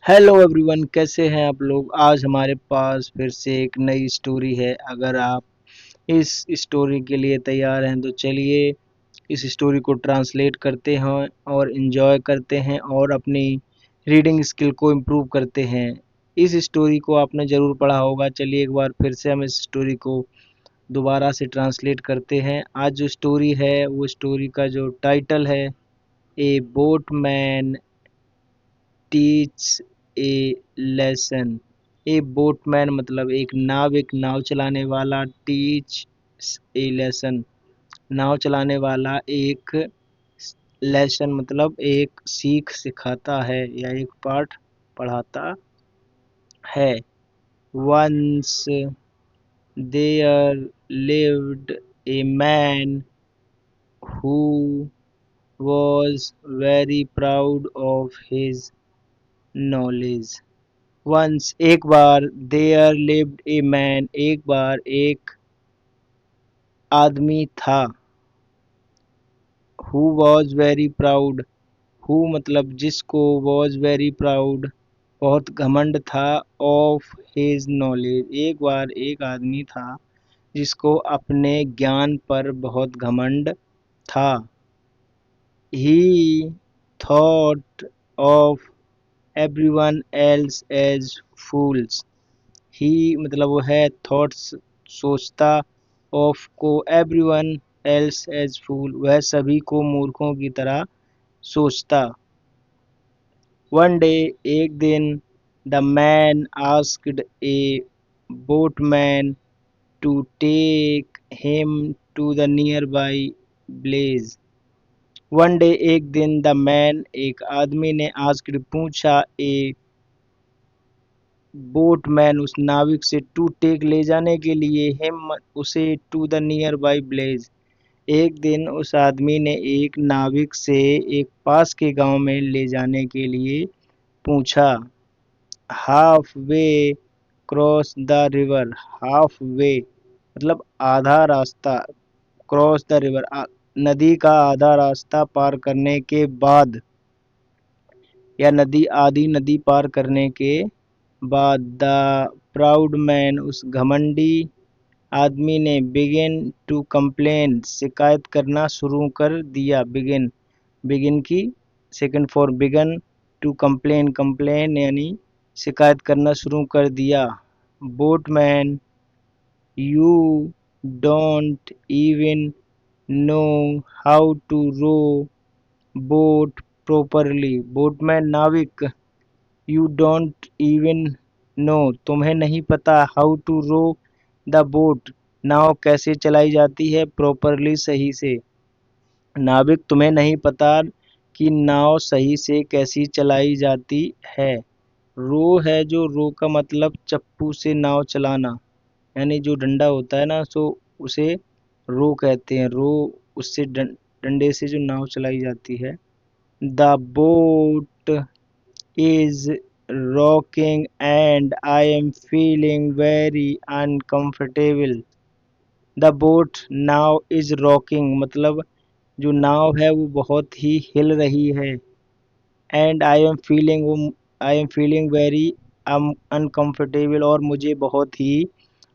Hello everyone, कैसे हैं आप लोग। आज हमारे पास फिर से एक नई स्टोरी है। अगर आप इस स्टोरी के लिए तैयार हैं तो चलिए इस स्टोरी को ट्रांसलेट करते हैं और इन्जॉय करते हैं और अपनी रीडिंग स्किल को इम्प्रूव करते हैं। इस स्टोरी को आपने ज़रूर पढ़ा होगा। चलिए एक बार फिर से हम इस स्टोरी को दोबारा से ट्रांसलेट करते हैं। आज जो स्टोरी है वो स्टोरी का जो टाइटल है, a boatman teach a lesson. A boatman मतलब एक नाविक, नाव चलाने वाला। टीच ए लेसन, नाव चलाने वाला। एक लेसन मतलब एक सीख सिखाता है या एक पाठ पढ़ाता है। Once there lived a man who was very proud of his knowledge। Once एक बार, देयर लिव्ड ए मैन एक बार एक आदमी था। Who was very proud, who मतलब जिसको, वॉज वेरी प्राउड बहुत घमंड था। ऑफ हिज नॉलेज एक बार एक आदमी था जिसको अपने ज्ञान पर बहुत घमंड था। He thought of everyone else as fools. He मतलब वो है, थॉट्स सोचता, ऑफ को एवरीवन एल्स एज फूल वह सभी को मूर्खों की तरह सोचता। वन डे एक दिन, the man asked a boatman to take him to the nearby place. One day एक दिन, द मैन एक आदमी ने आस्क्ड पूछा, ए बोटमैन उस नाविक से, टू टेक ले जाने के लिए, हिम उसे, to the nearby place एक दिन उस आदमी ने एक नाविक से एक पास के गांव में ले जाने के लिए पूछा। Half way cross the river, half way मतलब आधा रास्ता, क्रॉस द रिवर नदी का आधा रास्ता पार करने के बाद, या नदी आधी नदी पार करने के बाद, द प्राउड मैन उस घमंडी आदमी ने, बिगिन टू कंप्लेन शिकायत करना शुरू कर दिया। बिगिन, बिगिन की second for began, to complain, complain यानी शिकायत करना शुरू कर दिया। Boatman, you don't even know how to row boat properly. Boatman नाविक, यू डोंट इवन नो तुम्हें नहीं पता, how to row the boat नाव कैसे चलाई जाती है, प्रॉपरली सही से। नाविक तुम्हें नहीं पता कि नाव सही से कैसी चलाई जाती है। रो है, जो रो का मतलब चप्पू से नाव चलाना, यानी जो डंडा होता है ना, सो उसे रो कहते हैं। रो उससे डंडे से जो नाव चलाई जाती है। The boat is rocking and I am feeling very uncomfortable। The boat now is rocking मतलब जो नाव है वो बहुत ही हिल रही है। and I am feeling very uncomfortable और मुझे बहुत ही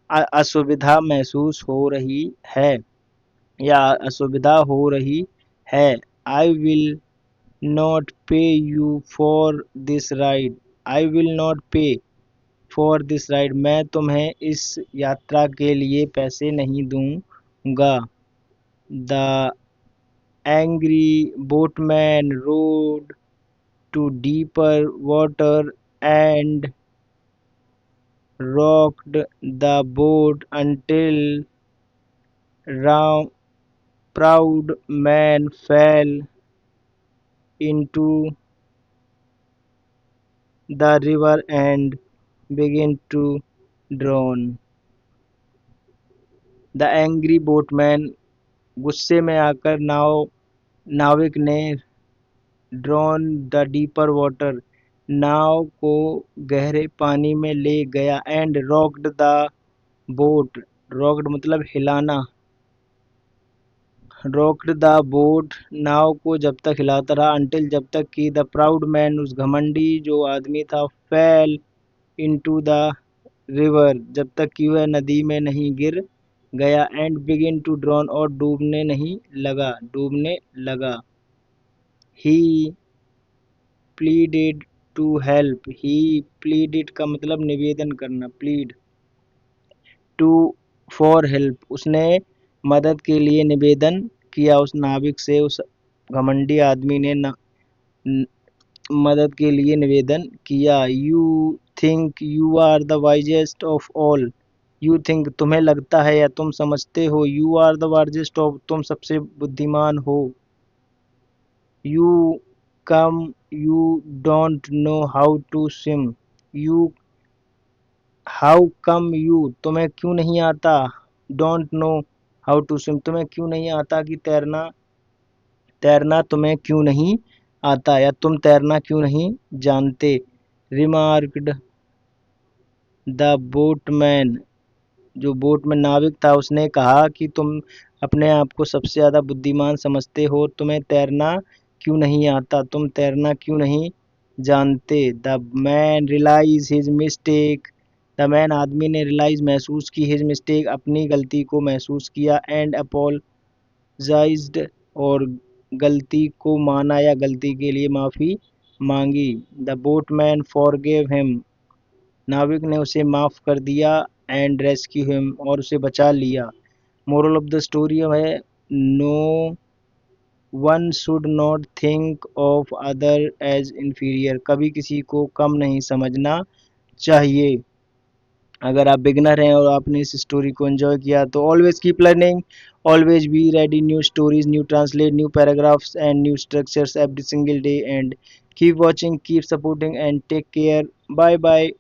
असुविधा महसूस हो रही है या असुविधा हो रही है। I will not pay you for this ride। I will not pay for this ride मैं तुम्हें इस यात्रा के लिए पैसे नहीं दूंगा। The angry boatman rowed to deeper water and rocked the boat until round proud man fell into the river and began to drown। The angry boatman गुस्से में आकर नाविक ने, ड्रॉन द डीपर वाटर नाव को गहरे पानी में ले गया, and rocked the boat, rocked मतलब हिलाना, रॉक्ड द बोट, नाव को जब तक हिलाता रहा, अंटिल जब तक कि द प्राउड मैन, उस घमंडी जो आदमी था, फेल इनटू द रिवर, जब तक कि वह नदी में नहीं गिर गया, एंड बिगिन टू ड्रॉन, और डूबने लगा। He pleaded to help, he pleaded का मतलब निवेदन करना, प्लीड टू फॉर हेल्प, उसने मदद के लिए निवेदन किया उस नाविक से, उस घमंडी आदमी ने न, मदद के लिए निवेदन किया। You think you are the wisest of all, you think तुम्हें लगता है या तुम समझते हो, you are the wisest of तुम सबसे बुद्धिमान हो, you come you don't know how to swim, you how come you तुम्हें क्यों नहीं आता, don't know how to swim तुम्हें क्यों नहीं आता कि तैरना, तैरना तुम्हें क्यों नहीं आता या तुम तैरना क्यों नहीं जानते। रिमार्क्ड द बोटमैन, जो बोट में नाविक था उसने कहा कि तुम अपने आप को सबसे ज़्यादा बुद्धिमान समझते हो, तुम्हें तैरना क्यों नहीं आता, तुम तैरना क्यों नहीं जानते। The man realise his mistake, the man आदमी ने रियलाइज महसूस की, हिज मिस्टेक अपनी गलती को महसूस किया, एंड अपोलोजाइज्ड और गलती को माना या गलती के लिए माफ़ी मांगी। द बोटमैन फॉरगेव हिम, नाविक ने उसे माफ़ कर दिया, एंड रेस्क्यू हिम और उसे बचा लिया। मोरल ऑफ द स्टोरी है, no one should not think of other as inferior, कभी किसी को कम नहीं समझना चाहिए। अगर आप बिगनर हैं और आपने इस स्टोरी को एंजॉय किया तो always keep learning, always be ready, new stories, new translate, new paragraphs and new structures every single day, and keep watching, keep supporting and take care, bye bye.